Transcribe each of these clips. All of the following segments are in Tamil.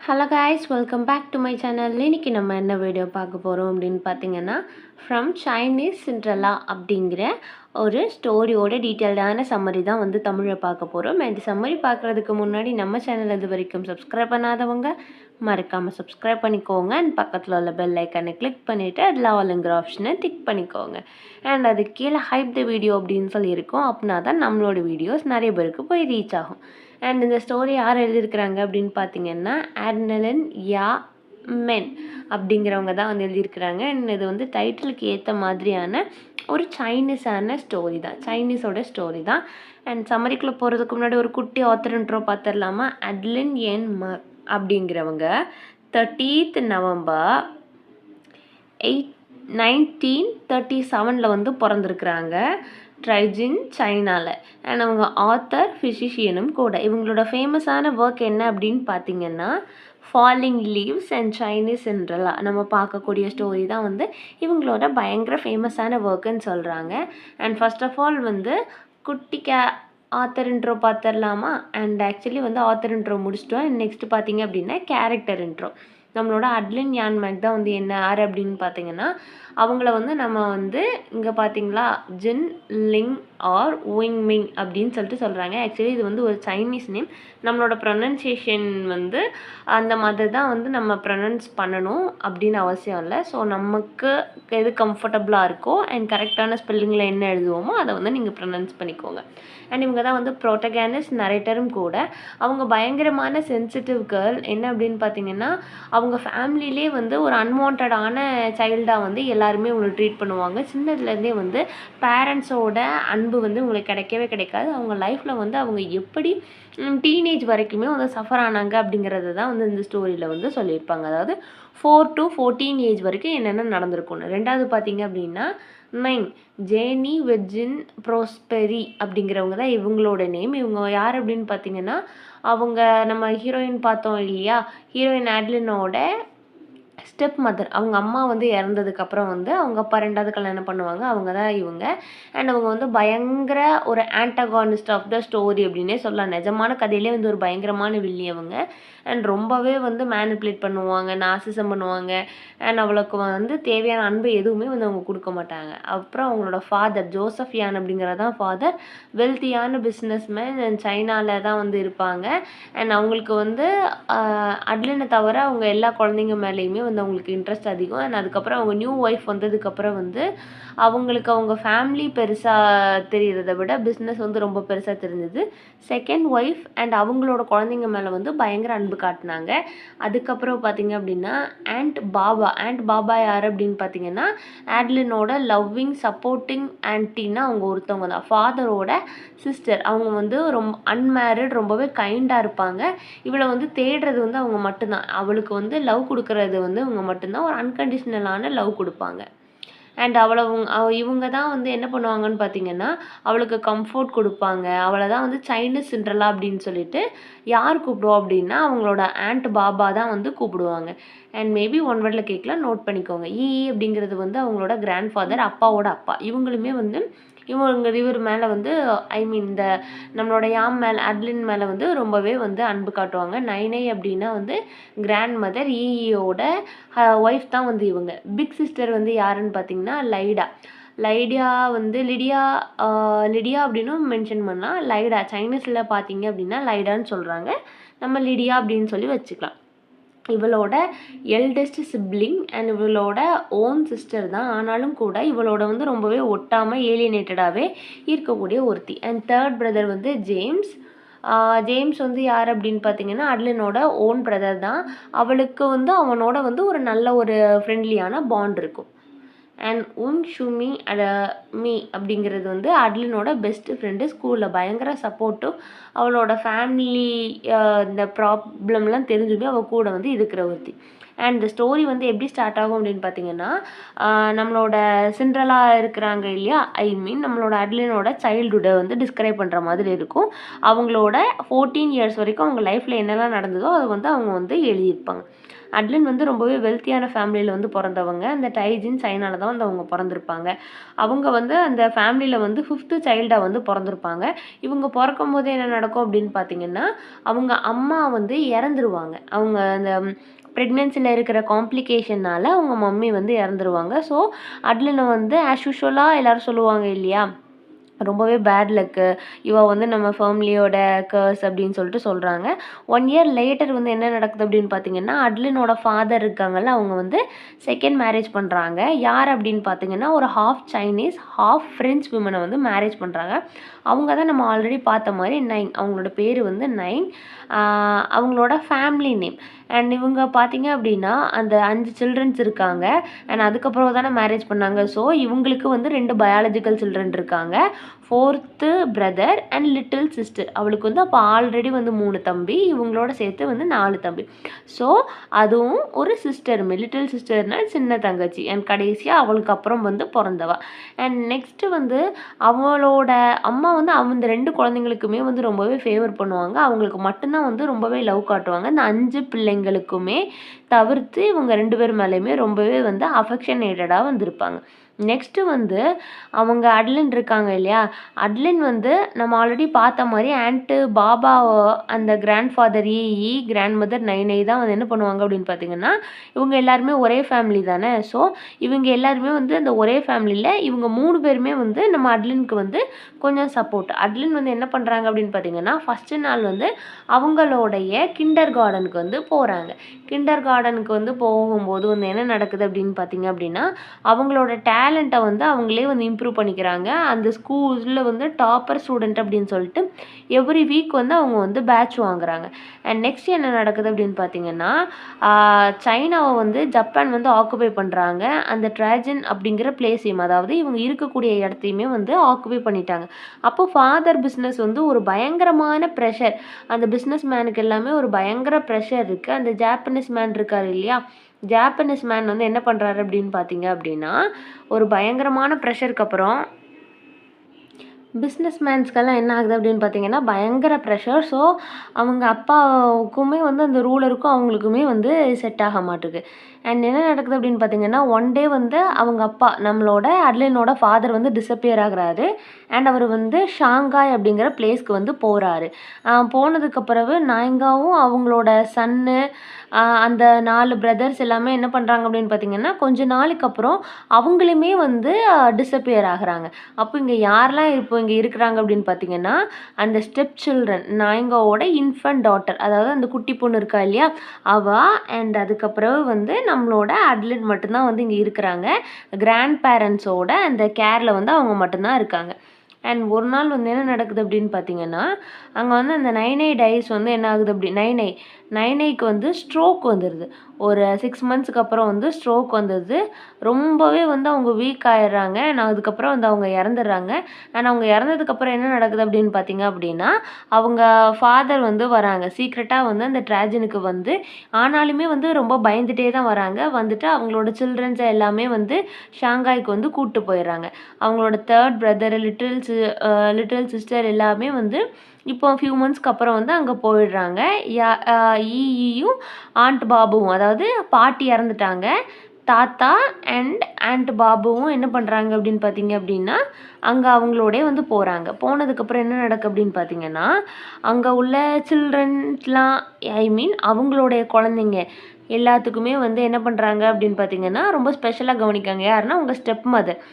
Hello guys, welcome back to my channel. இன்றைக்கி நம்ம என்ன வீடியோ பார்க்க போகிறோம் அப்படின்னு பார்த்தீங்கன்னா, ஃப்ரம் சைனீஸ் சிண்ட்ரெல்லா அப்படிங்கிற ஒரு ஸ்டோரியோட டீட்டெயில்டான சம்மரி தான் வந்து தமிழில் பார்க்க போகிறோம். இந்த சம்மரி பார்க்குறதுக்கு முன்னாடி நம்ம சேனல் இது வரைக்கும் சப்ஸ்கிரைப் பண்ணாதவங்க மறக்காமல் சப்ஸ்கிரைப் பண்ணிக்கோங்க. அண்ட் பக்கத்தில் உள்ள பெல் ஐக்கனை கிளிக் பண்ணிவிட்டு அதில் ஆளுங்கிற ஆப்ஷனை டிக் பண்ணிக்கோங்க. அண்ட் அது கீழே ஹைப் த வீடியோ அப்படின்னு சொல்லியிருக்கோம். அப்படின்னா தான் நம்மளோட வீடியோஸ் நிறைய பேருக்கு போய் ரீச் ஆகும். அண்ட் இந்த ஸ்டோரி யார் எழுதியிருக்கிறாங்க அப்படின்னு பார்த்தீங்கன்னா, ஆட்னலன் யா மென் அப்படிங்கிறவங்க தான் வந்து எழுதியிருக்கிறாங்க. அண்ட் இது வந்து டைட்டிலுக்கு ஏற்ற மாதிரியான ஒரு சைனீஸான ஸ்டோரி தான், சைனீஸோட ஸ்டோரி தான். அண்ட் சம்மரிக்குள்ளே போகிறதுக்கு முன்னாடி ஒரு குட்டி ஆத்தர் இன்ட்ரோ பார்த்துடலாமா. அட்லின் என் அப்படிங்கிறவங்க 30th நவம்பர் 1937 வந்து பிறந்திருக்கிறாங்க, ட்ரைஜின் சைனாவில். அண்ட் அவங்க ஆத்தர் ஃபிசிஷியனும் கூட. இவங்களோட ஃபேமஸான ஒர்க் என்ன அப்படின்னு பார்த்தீங்கன்னா, falling leaves and Chinese Cinderella. நம்ம பார்க்கக்கூடிய ஸ்டோரி தான் வந்து இவங்களோட பயங்கர ஃபேமஸான ஒர்க்குன்னு சொல்கிறாங்க. அண்ட் ஃபர்ஸ்ட் ஆஃப் ஆல் வந்து குட்டி ஆத்தர் இன்ட்ரோ பார்த்துடலாமா. அண்ட் ஆக்சுவலி வந்து ஆத்தர் இன்ட்ரோ முடிச்சிட்டோம். நெக்ஸ்ட் பார்த்தீங்க அப்படின்னா கேரக்டர் இன்ட்ரோ. நம்மளோட அட்லின் யான் மேக் தான் வந்து என்ன யார் அப்படின்னு பார்த்தீங்கன்னா, அவங்கள வந்து நம்ம வந்து இங்கே பார்த்தீங்களா ஜின் லிங் ஆர் விங் மிங் அப்படின்னு சொல்லிட்டு சொல்கிறாங்க. ஆக்சுவலி இது வந்து ஒரு சைனீஸ் நேம். நம்மளோட ப்ரொனன்சியேஷன் வந்து அந்த மாதிரி தான் வந்து நம்ம ப்ரொனன்ஸ் பண்ணணும் அப்படின்னு அவசியம் இல்லை. ஸோ நமக்கு எது கம்ஃபர்டபுளாக இருக்கோ அண்ட் கரெக்டான ஸ்பெல்லிங்கில் என்ன எழுதுவோமோ அதை வந்து நீங்கள் ப்ரொனன்ஸ் பண்ணிக்கோங்க. அண்ட் இவங்க தான் வந்து ப்ரோட்டகானிஸ்ட் நரேட்டரும் கூட. அவங்க பயங்கரமான சென்சிட்டிவ் கேர்ள். என்ன அப்படின்னு பார்த்தீங்கன்னா, அவங்க ஃபேமிலியிலே வந்து ஒரு அன்வான்டான சைல்டாக வந்து எல்லாருமே இவங்களை ட்ரீட் பண்ணுவாங்க. சின்னதுலேருந்தே வந்து பேரண்ட்ஸோட அன்பு வந்து உங்களுக்கு கிடைக்கவே கிடைக்காது. அவங்க லைஃப்பில் வந்து அவங்க எப்படி டீனேஜ் வரைக்குமே வந்து சஃபர் ஆனாங்க அப்படிங்கிறது தான் வந்து இந்த ஸ்டோரியில் வந்து சொல்லியிருப்பாங்க. அதாவது 4 to 14 ஏஜ் வரைக்கும் என்னென்ன நடந்திருக்கும்னு. ரெண்டாவது பார்த்தீங்க அப்படின்னா மெங் ஜேனி வெர்ஜின் ப்ரோஸ்பெரி அப்படிங்கிறவங்க தான் இவங்களோட நேம். இவங்க யார் அப்படின்னு பார்த்தீங்கன்னா, அவங்க நம்ம ஹீரோயின் பார்த்தோம் இல்லையா, ஹீரோயின் ஆட்லினோட ஸ்டெப் மதர். அவங்க அம்மா வந்து இறந்ததுக்கப்புறம் வந்து அவங்க அப்பா 2வது கல்யாணம் பண்ணுவாங்க. அவங்க தான் இவங்க. அண்ட் அவங்க வந்து பயங்கர ஒரு ஆன்டகானிஸ்ட் ஆஃப் த ஸ்டோரி அப்படின்னே சொல்லலாம். நிஜமான கதையிலே வந்து ஒரு பயங்கரமான வில்லி அவங்க. அண்ட் ரொம்பவே வந்து மேனிப்புலேட் பண்ணுவாங்க, நாசிசம் பண்ணுவாங்க. அண்ட் அவளுக்கு வந்து தேவையான அன்பு எதுவுமே வந்து அவங்க கொடுக்க மாட்டாங்க. அப்புறம் அவங்களோட ஃபாதர் ஜோசப் யான் அப்படிங்கிறதான் ஃபாதர். வெல்த்தியான பிஸ்னஸ்மேன் அண்ட் சைனாவில் தான் வந்து இருப்பாங்க. அண்ட் அவங்களுக்கு வந்து அட்லினை தவிர அவங்க எல்லா குழந்தைங்க மேலேயுமே வந்து அவங்களுக்கு இன்ட்ரெஸ்ட் அதிகம். அண்ட் அதுக்கப்புறம் அவங்க நியூ ஒய்ஃப் வந்ததுக்கப்புறம் வந்து அவங்களுக்கு அவங்க ஃபேமிலி பெருசாக தெரிகிறத விட பிஸ்னஸ் வந்து ரொம்ப பெருசாக தெரிஞ்சது. செகண்ட் ஒய்ஃப் அண்ட் அவங்களோட குழந்தைங்க மேலே வந்து பயங்கர அன்பு காட்டினாங்க. அதுக்கப்புறம் பார்த்தீங்க அப்படின்னா ஆண்ட் பாபா யார் அப்படின்னு பார்த்தீங்கன்னா, ஆட்லினோட லவ்விங் சப்போர்ட்டிங் ஆன்ட்டின்னா அவங்க ஒருத்தவங்க தான். ஃபாதரோட சிஸ்டர். அவங்க வந்து ரொம்ப அன்மேரிட், ரொம்பவே கைண்டாக இருப்பாங்க. இவளை வந்து தேடுறது வந்து அவங்க மட்டும்தான். அவளுக்கு வந்து லவ் கொடுக்குறது வந்து அவங்க மட்டும்தான். ஒரு அன்கண்டிஷ்னலான லவ் கொடுப்பாங்க. அண்ட் இவங்க தான் வந்து என்ன பண்ணுவாங்கன்னு பார்த்தீங்கன்னா, அவளுக்கு கம்ஃபோர்ட் கொடுப்பாங்க. அவளை தான் வந்து சைனீஸ் சிண்ட்ரெல்லா அப்படின்னு சொல்லிட்டு யார் கூப்பிடுவோம் அப்படின்னா, அவங்களோட ஆண்ட் பாபா தான் வந்து கூப்பிடுவாங்க. அண்ட் மேபி ஒன் வேர்டில் கேட்கலாம், நோட் பண்ணிக்கோங்க. அப்படிங்கிறது வந்து அவங்களோட கிராண்ட் ஃபாதர், அப்பாவோட அப்பா. இவங்களுமே வந்து இவர் மேலே வந்து இந்த நம்மளோட யாம் மேலே அட்லின் மேலே வந்து ரொம்பவே வந்து அன்பு காட்டுவாங்க. நைனை அப்படின்னா வந்து கிராண்ட் மதர். ஈயோட ஒய்ஃப் தான் வந்து இவங்க. பிக் சிஸ்டர் வந்து யாருன்னு பார்த்தீங்கன்னா லிடியா வந்து லிடியா அப்படின்னும் மென்ஷன் பண்ணலாம். லைடா சைனீஸில் பார்த்தீங்க அப்படின்னா லைடான்னு சொல்கிறாங்க. நம்ம லிடியா அப்படின்னு சொல்லி வச்சுக்கலாம். இவளோட எல்டஸ்ட் சிப்ளிங் அண்ட் இவளோட ஓன் சிஸ்டர் தான். ஆனாலும் கூட இவளோட வந்து ரொம்பவே ஒட்டாமல் ஏலியனேட்டடாகவே இருக்கக்கூடிய ஒருத்தி. அண்ட் தேர்ட் பிரதர் வந்து ஜேம்ஸ் வந்து யார் அப்படின்னு பார்த்தீங்கன்னா, அட்லினோட ஓன் பிரதர் தான். அவளுக்கு வந்து அவனோட வந்து ஒரு நல்ல ஒரு ஃப்ரெண்ட்லியான பாண்ட் இருக்கும். அண்ட் ஷுமி மீ அப்படிங்கிறது வந்து அட்லினோட பெஸ்ட் ஃப்ரெண்டு. ஸ்கூலில் பயங்கர சப்போர்ட்டிவ். அவளோட ஃபேமிலி இந்த ப்ராப்ளம்லாம் தெரிஞ்சுமே அவள் கூட வந்து இருக்கிற ஒருத்தி. அண்ட் இந்த ஸ்டோரி வந்து எப்படி ஸ்டார்ட் ஆகும் அப்படின்னு பார்த்தீங்கன்னா, நம்மளோட சிண்ட்ரெல்லா இருக்கிறாங்க இல்லையா, நம்மளோட அட்லினோட சைல்டுஹுட்டை வந்து டிஸ்கிரைப் பண்ணுற மாதிரி இருக்கும். அவங்களோட 14 இயர்ஸ் வரைக்கும் அவங்க லைஃப்பில் என்னெல்லாம் நடந்ததோ அதை வந்து அவங்க வந்து எழுதியிருப்பாங்க. அட்லின் வந்து ரொம்பவே வெல்த்தியான ஃபேமிலியில் வந்து பிறந்தவங்க. அந்த டைஜின் சைனால தான் வந்து அவங்க பிறந்திருப்பாங்க. அவங்க வந்து அந்த ஃபேமிலியில் வந்து 5th சைல்டாக வந்து பிறந்திருப்பாங்க. இவங்க பிறக்கும்போது என்ன நடக்கும் அப்படின்னு பார்த்தீங்கன்னா, அவங்க அம்மா வந்து இறந்துருவாங்க. அவங்க அந்த ப்ரெக்னன்சியில் இருக்கிற காம்ப்ளிகேஷன்னால அவங்க மம்மி வந்து இறந்துருவாங்க. ஸோ அட்லினை வந்து ஆஸ் யூஷுவலாக எல்லாரும் சொல்லுவாங்க இல்லையா, ரொம்பவே பேட் லக்கு, இவ வந்து நம்ம ஃபேமிலியோட கர்ஸ் அப்படின்னு சொல்லிட்டு சொல்கிறாங்க. 1 இயர் லேட்டர் வந்து என்ன நடக்குது அப்படின்னு பார்த்தீங்கன்னா, அட்லினோட ஃபாதர் இருக்காங்கல்ல, அவங்க வந்து செகண்ட் மேரேஜ் பண்ணுறாங்க. யார் அப்படின்னு பார்த்தீங்கன்னா, ஒரு ஹாஃப் சைனீஸ் ஹாஃப் ஃப்ரெஞ்ச் விமனை வந்து மேரேஜ் பண்ணுறாங்க. அவங்க தான் நம்ம ஆல்ரெடி பார்த்த மாதிரி நைன், அவங்களோட பேர் வந்து நைன். அவங்களோட ஃபேமிலி நேம். அண்ட் இவங்க பார்த்தீங்க அப்படின்னா அந்த 5 சில்ட்ரன்ஸ் இருக்காங்க. அண்ட் அதுக்கப்புறம் தானே மேரேஜ் பண்ணாங்க. ஸோ இவங்களுக்கு வந்து 2 பயாலஜிக்கல் சில்ட்ரன் இருக்காங்க. 4th brother and little sister. அவளுக்கு வந்து அப்போ ஆல்ரெடி வந்து 3 தம்பி, இவங்களோட சேர்த்து வந்து 4 தம்பி. ஸோ அதுவும் ஒரு சிஸ்டருமே, லிட்டில் சிஸ்டர்னால் சின்ன தங்கச்சி. அண்ட் கடைசியாக அவளுக்கு அப்புறம் வந்து பிறந்தவா. அண்ட் நெக்ஸ்ட்டு வந்து அவளோட அம்மா வந்து அந்த 2 குழந்தைங்களுக்குமே வந்து ரொம்பவே ஃபேவர் பண்ணுவாங்க. அவங்களுக்கு மட்டும்தான் வந்து ரொம்பவே லவ் காட்டுவாங்க. இந்த 5 பிள்ளைங்களுக்குமே தவிர்த்து இவங்க 2 பேர் மேலேயுமே ரொம்பவே வந்து அஃபெக்ஷனேட்டடாக வந்திருப்பாங்க. நெக்ஸ்ட்டு வந்து அவங்க அட்லின் இருக்காங்க இல்லையா, அட்லின் வந்து நம்ம ஆல்ரெடி பார்த்த மாதிரி ஆண்ட்டு பாபா அந்த கிராண்ட் ஃபாதர் ஈ, கிராண்ட் மதர் நைனை தான் வந்து என்ன பண்ணுவாங்க அப்படின்னு பார்த்தீங்கன்னா, இவங்க எல்லாருமே ஒரே ஃபேமிலி தானே. ஸோ இவங்க எல்லாருமே வந்து அந்த ஒரே ஃபேமிலியில் இவங்க 3 பேருமே வந்து நம்ம அட்லினுக்கு வந்து கொஞ்சம் சப்போர்ட். அட்லின் வந்து என்ன பண்ணுறாங்க அப்படின்னு பார்த்தீங்கன்னா, ஃபஸ்ட்டு நாள் வந்து அவங்களுடைய கிண்டர் கார்டனுக்கு வந்து போகிறாங்க. கிண்டர் கார்டனுக்கு வந்து போகும்போது வந்து என்ன நடக்குது அப்படின்னு பார்த்தீங்க அப்படின்னா, அவங்களோட டேலண்ட்டை வந்து அவங்களே வந்து இம்ப்ரூவ் பண்ணிக்கிறாங்க. அந்த ஸ்கூலில் வந்து டாப்பர் ஸ்டூடெண்ட் அப்படின்னு சொல்லிட்டு எவ்ரி வீக் வந்து அவங்க வந்து பேட்ச் வாங்குறாங்க. அண்ட் நெக்ஸ்ட் என்ன நடக்குது அப்படின்னு பார்த்தீங்கன்னா, சைனாவை வந்து ஜப்பான் வந்து ஆக்குபை பண்ணுறாங்க. அந்த ட்ராஜன் அப்படிங்கிற பிளேஸையும், அதாவது இவங்க இருக்கக்கூடிய இடத்தையுமே வந்து ஆக்குபை பண்ணிட்டாங்க. அப்போ ஃபாதர் பிஸ்னஸ் வந்து ஒரு பயங்கரமான ப்ரெஷர், அந்த பிஸ்னஸ் மேனுக்கு எல்லாமே ஒரு பயங்கர ப்ரெஷர் இருக்குது. அந்த ஜாப்பனீஸ் மேன் இருக்கார் இல்லையா, ஜாப்பனீஸ் மேன் வந்து என்ன பண்ணுறாரு அப்படின்னு பார்த்தீங்க அப்படின்னா, ஒரு பயங்கரமான ப்ரெஷருக்கு அப்புறம் பிஸ்னஸ் மேன்ஸ்க்கெல்லாம் என்ன ஆகுது அப்படின்னு பார்த்தீங்கன்னா, பயங்கர ப்ரெஷர். ஸோ அவங்க அப்பாவுக்குமே வந்து அந்த ரூலருக்கும் அவங்களுக்குமே வந்து செட் ஆக மாட்டுது. அண்ட் என்ன நடக்குது அப்படின்னு பார்த்தீங்கன்னா, ஒன் டே வந்து அவங்க அப்பா நம்மளோட அட்லினோட ஃபாதர் வந்து டிஸப்பியர் ஆகுறாரு. அண்ட் அவர் வந்து ஷாங்காய் அப்படிங்கிற பிளேஸ்க்கு வந்து போகிறாரு. போனதுக்கு பிறகு நாயங்காவும் அவங்களோட சன்னு அந்த 4 பிரதர்ஸ் எல்லாமே என்ன பண்ணுறாங்க அப்படின்னு பார்த்தீங்கன்னா, கொஞ்ச நாளைக்கு அப்புறம் அவங்களுமே வந்து டிஸப்பியர் ஆகுறாங்க. அப்போ இங்கே யாரெல்லாம் இப்போ இங்கே இருக்கிறாங்க அப்படின்னு பார்த்தீங்கன்னா, அந்த ஸ்டெப் சில்ட்ரன் நாயங்காவோட இன்ஃபன்ட் டாட்டர், அதாவது அந்த குட்டி பொண்ணு இருக்கா இல்லையா, அண்ட் அதுக்கப்புறம் வந்து நம்மளோட அட்லின் மட்டும்தான் வந்து இங்கே இருக்கிறாங்க. கிராண்ட் பேரண்ட்ஸோட அந்த கேரில் வந்து அவங்க மட்டும்தான் இருக்காங்க. அண்ட் ஒரு நாள் வந்து என்ன நடக்குது அப்படின்னு பார்த்தீங்கன்னா, அங்கே வந்து அந்த நைனை டைஸ் வந்து என்ன ஆகுது அப்படி நைனைக்கு வந்து ஸ்ட்ரோக் வந்துடுது. ஒரு 6 மந்த்ஸ்க்கு அப்புறம் வந்து ஸ்ட்ரோக் வந்துடுது. ரொம்பவே வந்து அவங்க வீக் ஆயிடுறாங்க. அதுக்கப்புறம் வந்து அவங்க இறந்துடுறாங்க. அண்ட் அவங்க இறந்ததுக்கப்புறம் என்ன நடக்குது அப்படின்னு பார்த்தீங்க அப்படின்னா, அவங்க ஃபாதர் வந்து வராங்க. சீக்ரெட்டாக வந்து அந்த ட்ராஜனுக்கு வந்து, ஆனாலுமே வந்து ரொம்ப பயந்துட்டே தான் வராங்க. வந்துட்டு அவங்களோட சில்ட்ரன்ஸை எல்லாமே வந்து ஷாங்காய்க்கு வந்து கூப்பிட்டு போயிடுறாங்க. அவங்களோட 3rd பிரதர், லிட்டில் சிஸ்டர் எல்லாமே வந்து இப்போ ஃபியூ மந்த்ஸ்க்கு அப்புறம் வந்து அங்கே போயிடுறாங்க. ஈயும் ஆண்ட் பாபுவும், அதாவது பாட்டி இறந்துட்டாங்க. தாத்தா அண்ட் ஆண்ட் பாபுவும் என்ன பண்ணுறாங்க அப்படின்னு பார்த்தீங்க அப்படின்னா, அங்கே அவங்களோடய வந்து போகிறாங்க. போனதுக்கப்புறம் என்ன நடக்குது அப்படின்னு பார்த்தீங்கன்னா, அங்கே உள்ள சில்ட்ரன்ஸ்லாம், ஐ மீன் அவங்களுடைய குழந்தைங்க எல்லாத்துக்குமே வந்து என்ன பண்ணுறாங்க அப்படின்னு பார்த்தீங்கன்னா, ரொம்ப ஸ்பெஷலாக கவனிக்காங்க. யாருன்னா உங்கள் ஸ்டெப் மதர்.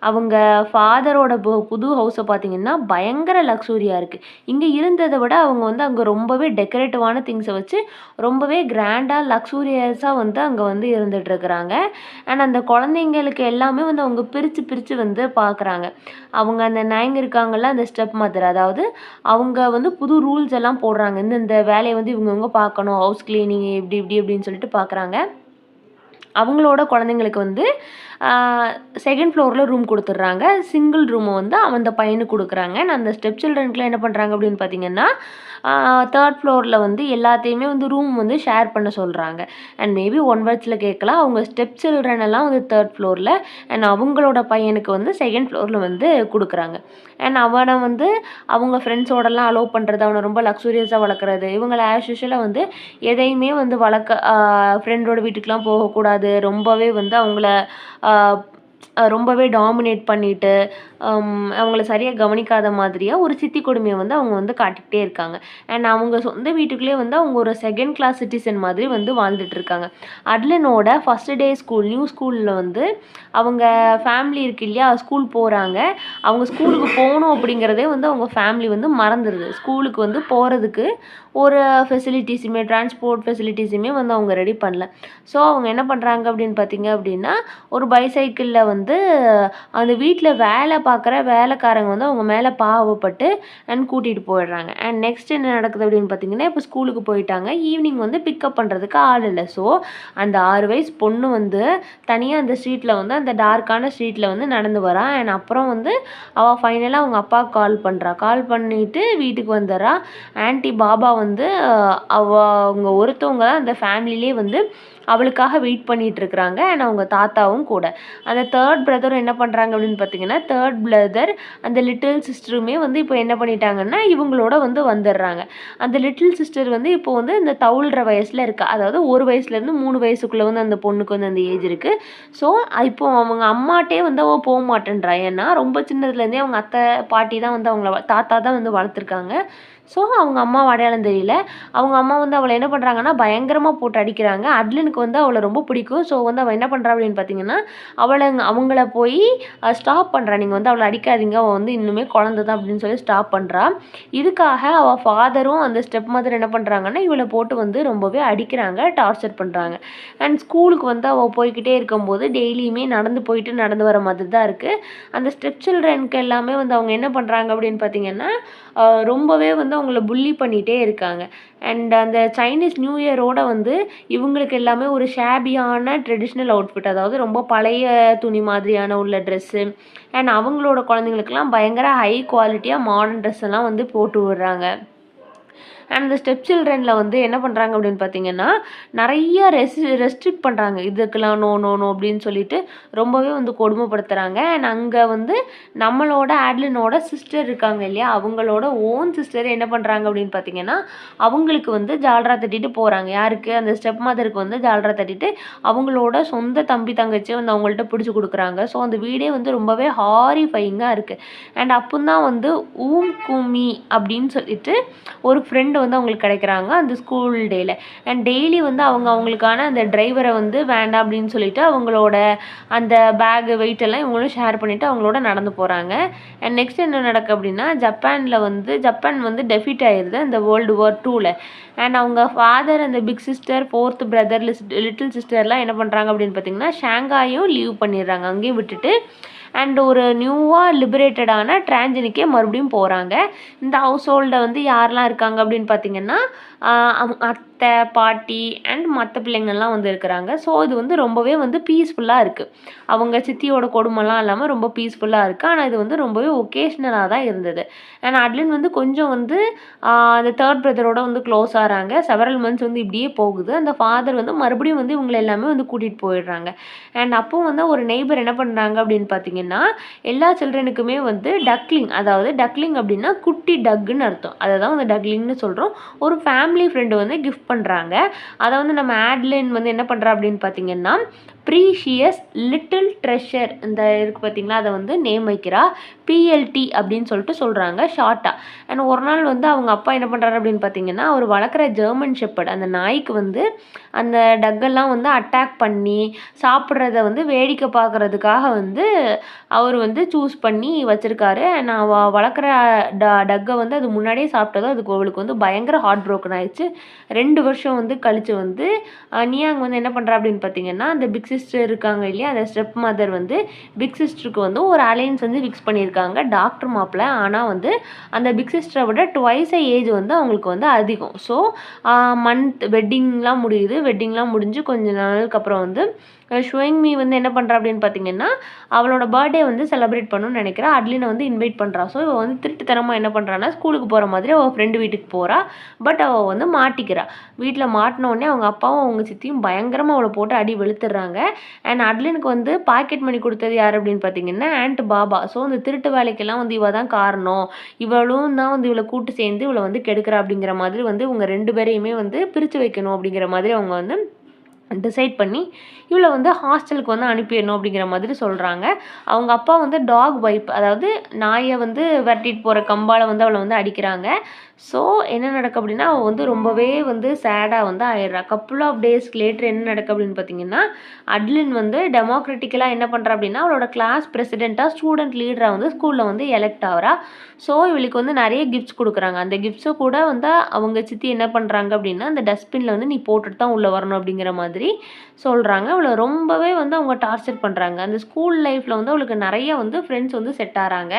அவங்க ஃபாதரோட புது ஹவுஸை பார்த்தீங்கன்னா பயங்கர லக்ஸூரியாக இருக்குது. இங்கே இருந்ததை விட அவங்க வந்து அங்கே ரொம்பவே டெக்கரேட்டிவான திங்ஸை வச்சு ரொம்பவே கிராண்டாக லக்ஸூரியஸாக வந்து அங்கே வந்து இருந்துகிட்ருக்குறாங்க. அண்ட் அந்த குழந்தைங்களுக்கு எல்லாமே வந்து அவங்க பிரித்து பிரித்து வந்து பார்க்குறாங்க. அவங்க அந்த நாயங்க இருக்காங்கல்ல, அந்த ஸ்டெப் மதர், அதாவது அவங்க வந்து புது ரூல்ஸ் எல்லாம் போடுறாங்க. இந்த வேலையை வந்து இவங்கவுங்க பார்க்கணும், ஹவுஸ் கிளீனிங் இப்படி இப்படி அப்படின்னு சொல்லிட்டு பார்க்குறாங்க. அவங்களோட குழந்தைங்களுக்கு வந்து 2nd ஃப்ளோரில் ரூம் கொடுத்துட்றாங்க. சிங்கிள் ரூமை வந்து அந்த பையனுக்கு கொடுக்குறாங்க. அந்த ஸ்டெப் சில்ட்ரனுக்குலாம் என்ன பண்ணுறாங்க அப்படின்னு பார்த்தீங்கன்னா, 3rd ஃப்ளோரில் வந்து எல்லாத்தையுமே வந்து ரூம் வந்து ஷேர் பண்ண சொல்கிறாங்க. அண்ட் மேபி 1 வேர்ட்ஸில் கேட்கலாம், அவங்க ஸ்டெப் சில்ட்ரன் எல்லாம் வந்து 3rd ஃப்ளோரில், அண்ட் அவங்களோட பையனுக்கு வந்து 2nd ஃப்ளோரில் வந்து கொடுக்குறாங்க. அண்ட் அவனை வந்து அவங்க ஃப்ரெண்ட்ஸோடலாம் அலோவ் பண்ணுறது, அவனை ரொம்ப லக்ஸூரியஸாக வளர்க்குறது. இவங்கள ஆஸ் யூஷுவலாக வந்து எதையுமே வந்து ஃப்ரெண்டோட வீட்டுக்கெலாம் போகக்கூடாது, ரொம்பவே வந்து அவங்கள ரொம்பவே டாமினேட் பண்ணிட்டு அவங்கள சரியாக கவனிக்காத மாதிரியாக ஒரு சித்தி கொடுமையை வந்து அவங்க வந்து காட்டிக்கிட்டே இருக்காங்க. அண்ட் அவங்க சொந்த வீட்டுக்குள்ளேயே வந்து அவங்க ஒரு செகண்ட் கிளாஸ் சிட்டிசன் மாதிரி வந்து வாழ்ந்துட்டு இருக்காங்க. அட்லனோட ஃபஸ்ட்டு டே நியூ ஸ்கூலில் வந்து அவங்க ஃபேமிலி இருக்கு இல்லையா, ஸ்கூல் போகிறாங்க. அவங்க ஸ்கூலுக்கு போகணும் அப்படிங்கிறதே வந்து அவங்க ஃபேமிலி வந்து மறந்துடுது. ஸ்கூலுக்கு வந்து போகிறதுக்கு ஒரு ஃபெசிலிட்டிஸுமே, டிரான்ஸ்போர்ட் ஃபெசிலிட்டிஸுமே வந்து அவங்க ரெடி பண்ணல. ஸோ அவங்க என்ன பண்ணுறாங்க அப்படின்னு பார்த்தீங்க அப்படின்னா, ஒரு பைசைக்கிளில் வந்து அந்த வீட்டில் வேலை பார்க்குற வேலைக்காரங்க வந்து அவங்க மேலே பாவப்பட்டு அண்ட் கூட்டிகிட்டு போயிடுறாங்க. அண்ட் நெக்ஸ்ட் என்ன நடக்குது அப்படின்னு பார்த்தீங்கன்னா, இப்போ ஸ்கூலுக்கு போயிட்டாங்க. ஈவினிங் வந்து பிக்கப் பண்ணுறதுக்கு ஆள் இல்லை. ஸோ அந்த 6 வயசு பொண்ணு வந்து தனியாக அந்த ஸ்ட்ரீட்டில் வந்து அந்த டார்க்கான ஸ்ட்ரீட்டில் வந்து நடந்து வரா. அண்ட் அப்புறம் வந்து அவள் ஃபைனலாக அவங்க அப்பாவுக்கு கால் பண்ணுறா. கால் பண்ணிவிட்டு வீட்டுக்கு வந்துடுறா. ஆன்ட்டி பாபா வந்து அவங்க ஒருத்தவங்க தான் அந்த ஃபேமிலியிலே வந்து அவளுக்காக வெயிட் பண்ணிட்டு இருக்கிறாங்க. அண்ட் அவங்க தாத்தாவும் கூட. அந்த தேர்ட் பிரதரும் என்ன பண்ணுறாங்க அப்படின்னு பார்த்தீங்கன்னா, தேர்ட் பிரதர் அந்த லிட்டில் சிஸ்டருமே வந்து இப்போ என்ன பண்ணிட்டாங்கன்னா இவங்களோட வந்து வந்துடுறாங்க. அந்த லிட்டில் சிஸ்டர் வந்து இப்போ வந்து இந்த தவுள்ற வயசில் இருக்கா. அதாவது 1 வயசுலேருந்து 3 வயசுக்குள்ளே வந்து அந்த பொண்ணுக்கு வந்து அந்த ஏஜ் இருக்குது. ஸோ இப்போ அவங்க அம்மாட்டே வந்து அவள் போக மாட்டேன்றா. ஏன்னா ரொம்ப சின்னதுலேருந்தே அவங்க அத்தை பாட்டி தான் வந்து அவங்கள தாத்தா தான் வந்து வளர்த்துருக்காங்க. ஸோ அவங்க அம்மாவை அடையாளம் தெரியல. அவங்க அம்மா வந்து அவளை என்ன பண்ணுறாங்கன்னா பயங்கரமாக போட்டு அடிக்கிறாங்க. அட்லனுக்கு வந்து அவளை ரொம்ப பிடிக்கும். ஸோ வந்து அவள் என்ன பண்ணுறா அப்படின்னு பார்த்தீங்கன்னா, அவங்கள போய் ஸ்டாப் பண்ணுறா. நீங்கள் வந்து அவளை அடிக்காதீங்க, அவள் வந்து இன்னுமே குழந்தை தான் அப்படின்னு சொல்லி ஸ்டாப் பண்ணுறா. இதுக்காக அவள் ஃபாதரும் அந்த ஸ்டெப் மதர் என்ன பண்ணுறாங்கன்னா இவளை போட்டு வந்து ரொம்பவே அடிக்கிறாங்க, டார்ச்சர் பண்ணுறாங்க. அண்ட் ஸ்கூலுக்கு வந்து அவள் போய்கிட்டே இருக்கும்போது டெய்லியுமே நடந்து போயிட்டு நடந்து வர மாதிரி தான் இருக்குது. அந்த ஸ்டெப் சில்ட்ரனுக்கு எல்லாமே வந்து அவங்க என்ன பண்ணுறாங்க அப்படின்னு பார்த்தீங்கன்னா, ரொம்பவே வந்து அவங்கள புல்லி பண்ணிகிட்டே இருக்காங்க. அண்ட் அந்த சைனீஸ் நியூ இயரோட வந்து இவங்களுக்கு எல்லாமே ஒரு ஷேபியான ட்ரெடிஷ்னல் அவுட்ஃபிட், அதாவது ரொம்ப பழைய துணி மாதிரியான உள்ள ட்ரெஸ்ஸு. அண்ட் அவங்களோட குழந்தைங்களுக்கெல்லாம் பயங்கர ஹை குவாலிட்டியாக மாடர்ன் ட்ரெஸ் எல்லாம் வந்து போட்டு விடுறாங்க. அண்ட் இந்த ஸ்டெப் சில்ட்ரனில் வந்து என்ன பண்ணுறாங்க அப்படின்னு பார்த்தீங்கன்னா, நிறைய ரெஸ்ட்ரிக்ட் பண்ணுறாங்க. இதுக்கெல்லாம் நோ நோ நோ அப்படின்னு சொல்லிட்டு ரொம்பவே வந்து கொடுமைப்படுத்துகிறாங்க. அண்ட் அங்கே வந்து நம்மளோட ஆட்லினோட சிஸ்டர் இருக்காங்க இல்லையா, அவங்களோட ஓன் சிஸ்டர் என்ன பண்ணுறாங்க அப்படின்னு பார்த்தீங்கன்னா, அவங்களுக்கு வந்து ஜால்ரா தட்டிட்டு போகிறாங்க. யாருக்கு? அந்த ஸ்டெப் மதருக்கு வந்து ஜால்ரா தட்டிட்டு அவங்களோட சொந்த தம்பி தங்கச்சியை வந்து அவங்கள்ட்ட பிடிச்சி கொடுக்குறாங்க. ஸோ அந்த வீடே வந்து ரொம்பவே ஹாரிஃபையிங்காக இருக்குது. அண்ட் அப்போ தான் வந்து குமி அப்படின்னு சொல்லிட்டு ஒரு ஃப்ரெண்டு வந்து அவங்களுக்கு கிடைக்கிறாங்க அந்த ஸ்கூல் டேயில். அண்ட் டெய்லி வந்து அவங்களுக்கான அந்த டிரைவரை வந்து வேண்டாம் அப்படின்னு சொல்லிட்டு அவங்களோட அந்த பேகு வெயிட் எல்லாம் இவங்களும் ஷேர் பண்ணிவிட்டு அவங்களோட நடந்து போகிறாங்க. அண்ட் நெக்ஸ்ட் என்ன நடக்கு அப்படின்னா, ஜப்பான் வந்து டெஃபீட் ஆயிடுது அந்த World War II. அண்ட் அவங்க ஃபாதர், அந்த big sister, 4th brother, little சிஸ்டர்லாம் என்ன பண்ணுறாங்க அப்படின்னு பார்த்தீங்கன்னா, ஷாங்காயும் லீவ் பண்ணிடுறாங்க, அங்கேயும் விட்டுட்டு. அண்ட் ஒரு நியூவாக லிபரேட்டடான டிரான்ஜனிக்கே மறுபடியும் போகிறாங்க. இந்த ஹவுஸ் ஹோல்டை வந்து யாரெல்லாம் இருக்காங்க அப்படின்னு பார்த்தீங்கன்னா, அத்தை, பாட்டி அண்ட் மற்ற பிள்ளைங்கள்லாம் வந்து இருக்கிறாங்க. ஸோ இது வந்து ரொம்பவே வந்து பீஸ்ஃபுல்லாக இருக்குது. அவங்க சித்தியோட கொடுமைலாம் இல்லாமல் ரொம்ப பீஸ்ஃபுல்லாக இருக்குது. ஆனால் இது வந்து ரொம்பவே ஒகேஷ்னலாக தான் இருந்தது. அண்ட் அட்லின் வந்து கொஞ்சம் வந்து அந்த தேர்ட் பிரதரோட வந்து க்ளோஸ் ஆகிறாங்க. செவரல் மந்த்ஸ் வந்து இப்படியே போகுது. அந்த ஃபாதர் வந்து மறுபடியும் வந்து இவங்களை எல்லாமே வந்து கூட்டிகிட்டு போயிடுறாங்க. அண்ட் அப்போ வந்து ஒரு நெய்பர் என்ன பண்ணுறாங்க அப்படின்னு பார்த்தீங்கன்னா, எல்லா சில்ட்ரனுக்குமே வந்து டக்லிங், அதாவது டக்லிங் அப்படின்னா குட்டி டக்குன்னு அர்த்தம், அதை தான் வந்து டக்லிங்னு சொல்கிறோம், ஒரு ஃபேமிலி ஃப்ரெண்டு வந்து கிஃப்ட் பண்ணுறாங்க. அதை வந்து நம்ம ஆட்லின் வந்து என்ன பண்ணுறா அப்படின்னு பார்த்தீங்கன்னா, ப்ரீஷியஸ் லிட்டில் ட்ரெஷர் இந்த இருக்குது பார்த்தீங்களா, அதை வந்து நேம் வைக்கிறா. PLT அப்படின்னு சொல்லிட்டு சொல்கிறாங்க ஷார்ட்டாக. அண்ட் ஒரு நாள் வந்து அவங்க அப்பா என்ன பண்ணுறாரு அப்படின்னு பார்த்தீங்கன்னா, அவர் வளர்க்குற ஜெர்மன் ஷெப்பர்ட் அந்த நாய்க்கு வந்து அந்த டக்கெல்லாம் வந்து அட்டாக் பண்ணி சாப்பிட்றத வந்து வேடிக்கை பார்க்குறதுக்காக வந்து அவர் வந்து சூஸ் பண்ணி வச்சுருக்காரு. நான் வளர்க்குற டக்கை வந்து அது முன்னாடியே சாப்பிட்டதும் அதுக்கு அவளுக்கு வந்து பயங்கர ஹார்ட் ப்ரோக்கன் ஆயிடுச்சு. 2 வருஷம் வந்து கழித்து வந்து நியாங் வந்து என்ன பண்ணுறா அப்படின்னு பார்த்தீங்கன்னா, அந்த பிக் சிஸ்டர் இருக்காங்க இல்லையா, அந்த ஸ்டெப் மதர் வந்து பிக் சிஸ்டருக்கு வந்து ஒரு அலையன்ஸ் வந்து ஃபிக்ஸ் பண்ணியிருக்காங்க, டாக்டர் மாப்பிள்ள. ஆனால் வந்து அந்த பிக் சிஸ்டரை விட ட்வைஸ் ஏஜ் வந்து அவங்களுக்கு வந்து அதிகம். ஸோ வெட்டிங்லாம் முடியுது. வெட்டிங்லாம் முடிஞ்சு கொஞ்ச நாளுக்கு அப்புறம் வந்து ஷுவங்மி வந்து என்ன பண்ணுறா அப்படின்னு பார்த்தீங்கன்னா, அவளோட பர்த்டே வந்து செலிப்ரேட் பண்ணணும்னு நினைக்கிறா. அட்லினை வந்து இன்வைட் பண்ணுறா. ஸோ இவள் வந்து திருட்டுத்தனமாக என்ன பண்ணுறான்னா, ஸ்கூலுக்கு போகிற மாதிரி அவள் ஃப்ரெண்டு வீட்டுக்கு போகிறா. பட் அவள் வந்து மாட்டிக்கிறா. வீட்டில் மாட்டினோடனே அவங்க அப்பாவும் அவங்க சித்தியும் பயங்கரமாக அவளை போட்டு அடி வெளுத்துடுறாங்க. அண்ட் அட்லினுக்கு வந்து பாக்கெட் மணி கொடுத்தது யார் அப்படின்னு பார்த்தீங்கன்னா, ஆண்ட் பாபா. ஸோ இந்த திருட்டு வேலைக்கெல்லாம் வந்து இவள் தான் காரணம், இவளும் தான் வந்து இவளை கூட்டு சேர்ந்து இவளை வந்து கெடுக்கிறா அப்படிங்கிற மாதிரி வந்து இவங்க 2 பேரையுமே வந்து பிரித்து வைக்கணும் அப்படிங்கிற மாதிரி அவங்க வந்து டிசைட் பண்ணி இவளை வந்து ஹாஸ்டலுக்கு வந்து அனுப்பிடணும் அப்படிங்கிற மாதிரி சொல்கிறாங்க. அவங்க அப்பா வந்து டாக் வைப், அதாவது நாயை வந்து விரட்டிட்டு போகிற கம்பால் வந்து அவளை வந்து அடிக்கிறாங்க. ஸோ என்ன நடக்கு அப்படின்னா, அவள் வந்து ரொம்பவே வந்து சேடாக வந்து ஆயிடுறா. கப்புள் ஆஃப் டேஸ்க்கு லேட்டர் என்ன நடக்கு அப்படின்னு பார்த்தீங்கன்னா, அட்லின் வந்து டெமோக்ராட்டிக்கலாக என்ன பண்ணுறா அப்படின்னா, அவளோட கிளாஸ் பிரசிடெண்ட்டாக ஸ்டூடெண்ட் லீடராக வந்து ஸ்கூலில் வந்து எலெக்ட் ஆகிறா. ஸோ இவளுக்கு வந்து நிறைய கிஃப்ட்ஸ் கொடுக்குறாங்க. அந்த கிஃப்ட்ஸை கூட வந்து அவங்க சித்தி என்ன பண்ணுறாங்க அப்படின்னா, அந்த டஸ்ட்பினில் வந்து நீ போட்டுட்டு தான் உள்ளே வரணும் அப்படிங்கிற மாதிரி சொல்கிறாங்க. அவளை ரொம்பவே வந்து அவங்க டார்ச்சர் பண்ணுறாங்க. அந்த ஸ்கூல் லைஃப்பில் வந்து அவளுக்கு நிறைய வந்து ஃப்ரெண்ட்ஸ் வந்து செட் ஆகிறாங்க.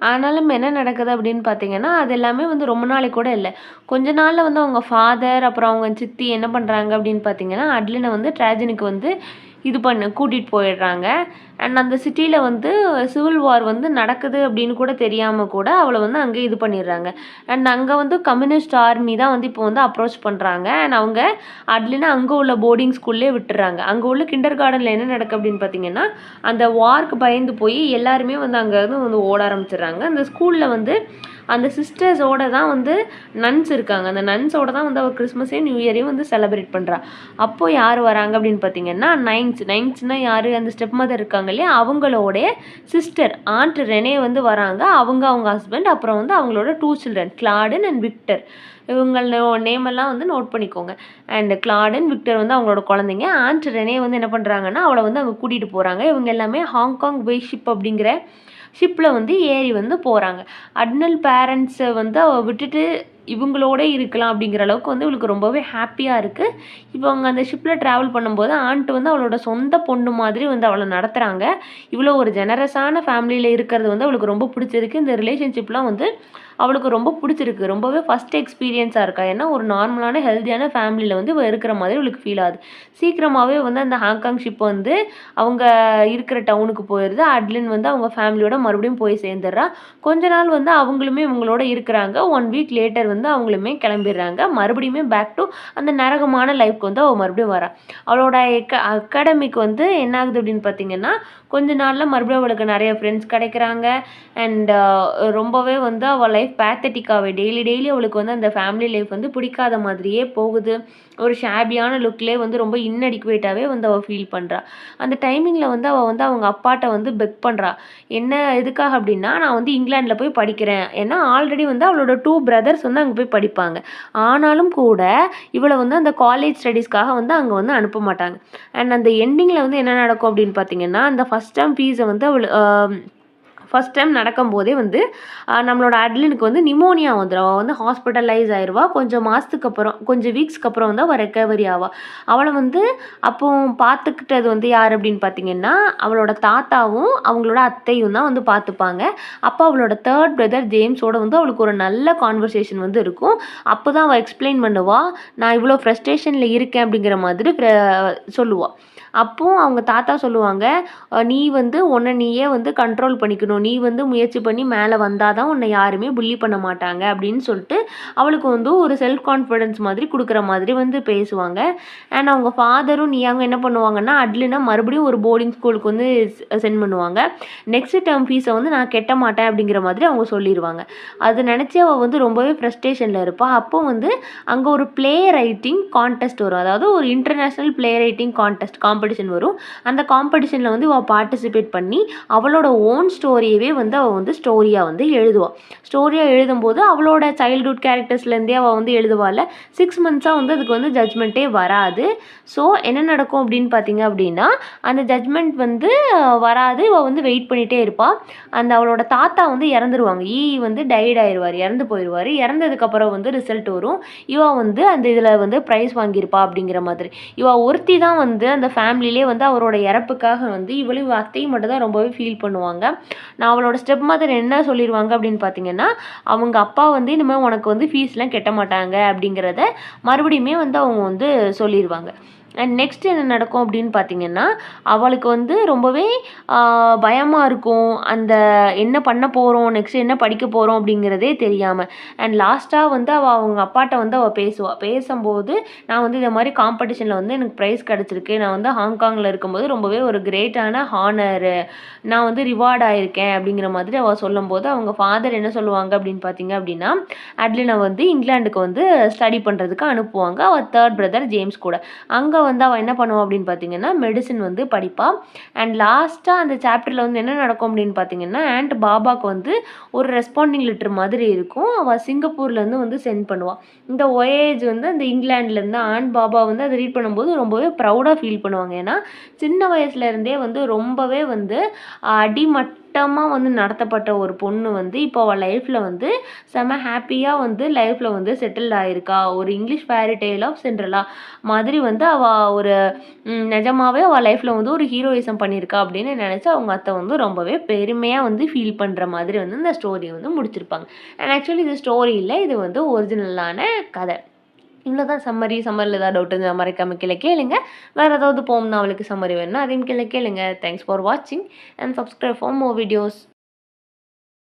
ஆனாலும் என்ன நடக்குது அப்படின்னு பார்த்தீங்கன்னா, அது எல்லாமே வந்து ரொம்ப நாளைக்கு கூட இல்லை. கொஞ்ச நாளில் வந்து அவங்க ஃபாதர் அப்புறம் அவங்க சித்தி என்ன பண்ணுறாங்க அப்படின்னு பார்த்தீங்கன்னா, அட்லினை வந்து ட்ராஜனுக்கு வந்து கூட்டிகிட்டு போயிடுறாங்க. அண்ட் அந்த சிட்டியில் வந்து சிவில் வார் வந்து நடக்குது அப்படின்னு கூட தெரியாமல் கூட அவளை வந்து அங்கே இது பண்ணிடுறாங்க. அண்ட் அங்கே வந்து கம்யூனிஸ்ட் ஆர்மி தான் வந்து இப்போ வந்து அப்ரோச் பண்ணுறாங்க. அண்ட் அவங்க அட்லினா அங்கே உள்ள போர்டிங் ஸ்கூல்லே விட்டுறாங்க. அங்கே உள்ள கிண்டர் கார்டனில் என்ன நடக்குது அப்படின்னு பார்த்தீங்கன்னா, அந்த வார்க்கு பயந்து போய் எல்லாருமே வந்து அங்கேருந்து வந்து ஓட ஆரம்பிச்சிடுறாங்க. அந்த ஸ்கூலில் வந்து அந்த சிஸ்டர்ஸோட தான் வந்து நன்ஸ் இருக்காங்க. அந்த நன்ஸோட தான் வந்து அவள் கிறிஸ்மஸையும் நியூ இயரையும் வந்து செலிப்ரேட் பண்ணுறா. அப்போது யார் வராங்க அப்படின்னு பார்த்தீங்கன்னா, நைன்ஸ்னால் யார், அந்த ஸ்டெப் மதர் இருக்காங்க இல்லையா, அவங்களோடைய சிஸ்டர் ஆண்ட் ரெனே வந்து வராங்க. அவங்க ஹஸ்பண்ட், அப்புறம் வந்து அவங்களோட 2 சில்ட்ரன் கிளாடன் அண்ட் விக்டர். இவங்களோட நேமெல்லாம் வந்து நோட் பண்ணிக்கோங்க. அண்ட் கிளாடன் விக்டர் வந்து அவங்களோட குழந்தைங்க. ஆண்ட் ரெனே வந்து என்ன பண்ணுறாங்கன்னா, அவளை வந்து அங்கே கூட்டிகிட்டு போகிறாங்க. இவங்க எல்லாமே ஹாங்காங் வே ஷிப் அப்படிங்கிற ஷிப்பில் வந்து ஏறி வந்து போகிறாங்க. அட்னல் பேரண்ட்ஸை வந்து அவள் விட்டுட்டு இவங்களோட இருக்கலாம் அப்படிங்கிற அளவுக்கு வந்து இவளுக்கு ரொம்பவே ஹாப்பியாக இருக்குது. இப்போ அவங்க அந்த ஷிப்பில் ட்ராவல் பண்ணும்போது ஆண்ட்டு வந்து அவளோட சொந்த பொண்ணு மாதிரி வந்து அவளை நடத்துகிறாங்க. இவ்வளோ ஒரு ஜெனரஸான ஃபேமிலியில் இருக்கிறது வந்து அவளுக்கு ரொம்ப பிடிச்சிருக்கு. இந்த ரிலேஷன்ஷிப்லாம் வந்து அவளுக்கு ரொம்ப பிடிச்சிருக்கு. ரொம்பவே ஃபஸ்ட் எக்ஸ்பீரியன்ஸாக இருக்கா. ஏன்னா ஒரு நார்மலான ஹெல்த்தியான ஃபேமிலியில் வந்து இவள் இருக்கிற மாதிரி அவளுக்கு ஃபீல் ஆகுது. சீக்கிரமாகவே வந்து அந்த ஹாங்காங் ஷிப் வந்து அவங்க இருக்கிற டவுனுக்கு போயிடுது. அட்லின் வந்து அவங்க ஃபேமிலியோட மறுபடியும் போய் சேர்ந்துடுறா. கொஞ்ச நாள் வந்து அவங்களுமே இவங்களோட இருக்கிறாங்க. 1 வீக் லேட்டர் வந்து அவங்களுமே கிளம்பிடுறாங்க. மறுபடியுமே பேக் டு அந்த நரகமான லைஃப்க்கு வந்து அவள் மறுபடியும் வரா. அவளோட அகாடமிக்கு வந்து என்ன ஆகுது அப்படின்னு பார்த்தீங்கன்னா, கொஞ்ச நாளில் மறுபடியும் அவளுக்கு நிறைய ஃப்ரெண்ட்ஸ் கிடைக்கிறாங்க. அண்ட் ரொம்பவே வந்து அவள் லைஃப் பேத்தட்டிக்காகவே டெய்லி அவளுக்கு வந்து அந்த ஃபேமிலி லைஃப் வந்து பிடிக்காத மாதிரியே போகுது. ஒரு ஷாபியான லுக்லேயே வந்து ரொம்ப இன்அடிக்குவேட்டாகவே வந்து அவள் ஃபீல் பண்ணுறா. அந்த டைமிங்கில் வந்து அவள் வந்து அவங்க அப்பாட்ட வந்து பெக் பண்ணுறா. என்ன எதுக்காக அப்படின்னா, நான் வந்து இங்கிலாண்டில் போய் படிக்கிறேன். ஏன்னா ஆல்ரெடி வந்து அவளோட 2 பிரதர்ஸ் வந்து அங்கே போய் படிப்பாங்க. ஆனாலும் கூட இவளை வந்து அந்த காலேஜ் ஸ்டடீஸ்க்காக வந்து அங்கே வந்து அனுப்ப மாட்டாங்க. அண்ட் அந்த எண்டிங்கில் வந்து என்ன நடக்கும் அப்படின்னு பார்த்தீங்கன்னா, அந்த ஃபஸ்ட் டேர்ம் ஃபீஸை வந்து ஃபஸ்ட் டைம் நடக்கும்போதே வந்து நம்மளோட அட்லினுக்கு வந்து நிமோனியா வந்துடும். அவள் வந்து ஹாஸ்பிட்டலைஸ் ஆயிடுவா. கொஞ்சம் மாதத்துக்கு அப்புறம், கொஞ்சம் வீக்ஸ்க்கு அப்புறம் வந்து அவள் ரெக்கவரி ஆவாள். அவளை வந்து அப்போ பார்த்துக்கிட்டது வந்து யார் அப்படின்னு பார்த்தீங்கன்னா, அவளோட தாத்தாவும் அவங்களோட அத்தையும் தான் வந்து பார்த்துப்பாங்க. அப்போ அவளோட 3rd பிரதர் ஜேம்ஸோட வந்து அவளுக்கு ஒரு நல்ல கான்வர்சேஷன் வந்து இருக்கும். அப்போ தான் அவள் எக்ஸ்பிளைன் பண்ணுவாள், நான் இவ்வளோ ஃப்ரஸ்ட்ரேஷனில் இருக்கேன் அப்படிங்கிற மாதிரி சொல்லுவாள். அப்போது அவங்க தாத்தா சொல்லுவாங்க, நீ வந்து உன்னை நீயே வந்து கண்ட்ரோல் பண்ணிக்கணும். நீ வந்து முயற்சி பண்ணி மேலே வந்தால் தான் உன்னை யாருமே புள்ளி பண்ண மாட்டாங்க அப்படின்னு சொல்லிட்டு அவளுக்கு வந்து ஒரு செல்ஃப் கான்ஃபிடென்ஸ் மாதிரி கொடுக்குற மாதிரி வந்து பேசுவாங்க. அண்ட் அவங்க ஃபாதரும் நீயாங்க என்ன பண்ணுவாங்கன்னா, அட்லினா மறுபடியும் ஒரு போர்டிங் ஸ்கூலுக்கு வந்து சென்ட் பண்ணுவாங்க. நெக்ஸ்ட் டேர்ம் ஃபீஸை வந்து நான் கட்ட மாட்டேன் அப்படிங்கிற மாதிரி அவங்க சொல்லிடுவாங்க. அது நினச்சி அவள் வந்து ரொம்பவே ஃப்ரஸ்ட்ரேஷனில் இருப்பாள். அப்போ வந்து அங்கே ஒரு ப்ளே ரைட்டிங் கான்டெஸ்ட் வரும். அதாவது ஒரு இன்டர்நேஷ்னல் ப்ளே ரைட்டிங் காம்படிஷன் வரும். அந்த காம்படிஷனில் வந்து அவள் பார்ட்டிசிபேட் பண்ணி அவளோட ஓன் ஸ்டோரியவே வந்து அவள் வந்து ஸ்டோரியாக வந்து எழுதுவாள். ஸ்டோரியாக எழுதும்போது அவளோட சைல்ட்ஹுட் கேரக்டர்ஸ்லேருந்தே அவள் வந்து எழுதுவாள். 6 மந்த்ஸாக வந்து அதுக்கு வந்து ஜட்ஜ்மெண்ட்டே வராது. ஸோ என்ன நடக்கும் அப்படின்னு பார்த்தீங்க அப்படின்னா, அந்த ஜட்ஜ்மெண்ட் வந்து வராது. இவள் வந்து வெயிட் பண்ணிகிட்டே இருப்பாள். அந்த அவளோட தாத்தா வந்து இறந்துருவாங்க. வந்து டைட் ஆயிடுவார், இறந்து போயிடுவார். இறந்ததுக்கப்புறம் வந்து ரிசல்ட் வரும். இவள் வந்து அந்த இதில் வந்து ப்ரைஸ் வாங்கியிருப்பா அப்படிங்கிற மாதிரி. இவள் ஒருத்தி தான் வந்து அந்த ஃபேமிலியிலே வந்து அவரோட இறப்புக்காக வந்து இவளும் அத்தையும் மட்டும் தான் ரொம்பவே ஃபீல் பண்ணுவாங்க. நான் அவளோட ஸ்டெப் மதர் என்ன சொல்லிடுவாங்க அப்படின்னு பார்த்தீங்கன்னா, அவங்க அப்பா வந்து இனிமேல் உனக்கு வந்து ஃபீஸ்லாம் கட்ட மாட்டாங்க அப்படிங்கிறத மறுபடியுமே வந்து அவங்க வந்து சொல்லிடுவாங்க. அண்ட் நெக்ஸ்ட் என்ன நடக்கும் அப்படின்னு பார்த்தீங்கன்னா, அவளுக்கு வந்து ரொம்பவே பயமாக இருக்கும். அந்த என்ன பண்ண போகிறோம், நெக்ஸ்ட் என்ன படிக்க போகிறோம் அப்படிங்கிறதே தெரியாமல். அண்ட் லாஸ்ட்டாக வந்து அவங்க அப்பாட்ட வந்து பேசுவா. பேசும்போது நான் வந்து இந்த மாதிரி காம்படிஷனில் வந்து எனக்கு ப்ரைஸ் கிடச்சிருக்கு. நான் வந்து ஹாங்காங்கில் இருக்கும்போது ரொம்பவே ஒரு கிரேட்டான ஹானரு. நான் வந்து ரிவார்ட் ஆயிருக்கேன் அப்படிங்கிற மாதிரி அவள் சொல்லும்போது அவங்க ஃபாதர் என்ன சொல்லுவாங்க அப்படின்னு பார்த்தீங்க அப்படின்னா, அட்லினை வந்து இங்கிலாந்துக்கு வந்து ஸ்டடி பண்ணுறதுக்கு அனுப்புவாங்க. அவள் 3rd பிரதர் ஜேம்ஸ் கூட. அங்கே வந்து அவள் என்ன பண்ணுவா அப்படின்னு பார்த்தீங்கன்னா, மெடிசின் வந்து படிப்பா. அண்ட் லாஸ்ட்டாக அந்த சாப்டரில் வந்து என்ன நடக்கும் அப்படின்னு பார்த்தீங்கன்னா, ஆண்ட் பாபாவுக்கு வந்து ஒரு ரெஸ்பாண்டிங் லெட்டர் மாதிரி இருக்கும். அவள் சிங்கப்பூர்லேருந்து வந்து சென்ட் பண்ணுவாள். இந்த ஒயேஜ் வந்து அந்த இங்கிலாந்துலேருந்து ஆண்ட் பாபா வந்து அதை ரீட் பண்ணும்போது ரொம்பவே ப்ரௌடாக ஃபீல் பண்ணுவாங்க. ஏன்னா சின்ன வயசுலேருந்தே வந்து ரொம்பவே வந்து அடிமட்டமாக வந்து நடத்தப்பட்ட ஒரு பொண்ணு வந்து இப்போ அவள் லைஃப்பில் வந்து செம ஹாப்பியாக வந்து லைஃப்பில் வந்து செட்டில் ஆகிருக்கா. ஒரு English fairy tale of Cinderella மாதிரி வந்து அவள் ஒரு நிஜமாவே அவள் லைஃப்பில் வந்து ஒரு ஹீரோயிசம் பண்ணியிருக்கா அப்படின்னு நினச்சி அவங்க அத்தை வந்து ரொம்பவே பெருமையாக வந்து ஃபீல் பண்ணுற மாதிரி வந்து இந்த ஸ்டோரியை வந்து முடிச்சிருப்பாங்க. அண்ட் ஆக்சுவலி இது ஸ்டோரி இல்லை, இது வந்து ஒரிஜினலான கதை. இவ்வளோதான் சம்மரி. சம்மரியில் ஏதாவது டவுட் இருந்தால் மறக்காம கீழே கேளுங்க. வேறு ஏதாவது போம்னா அவளுக்கு சம்மரி வேணும்னா அதையும் கீழே கேளுங்க. தேங்க்ஸ் ஃபார் வாட்சிங் and subscribe for more videos.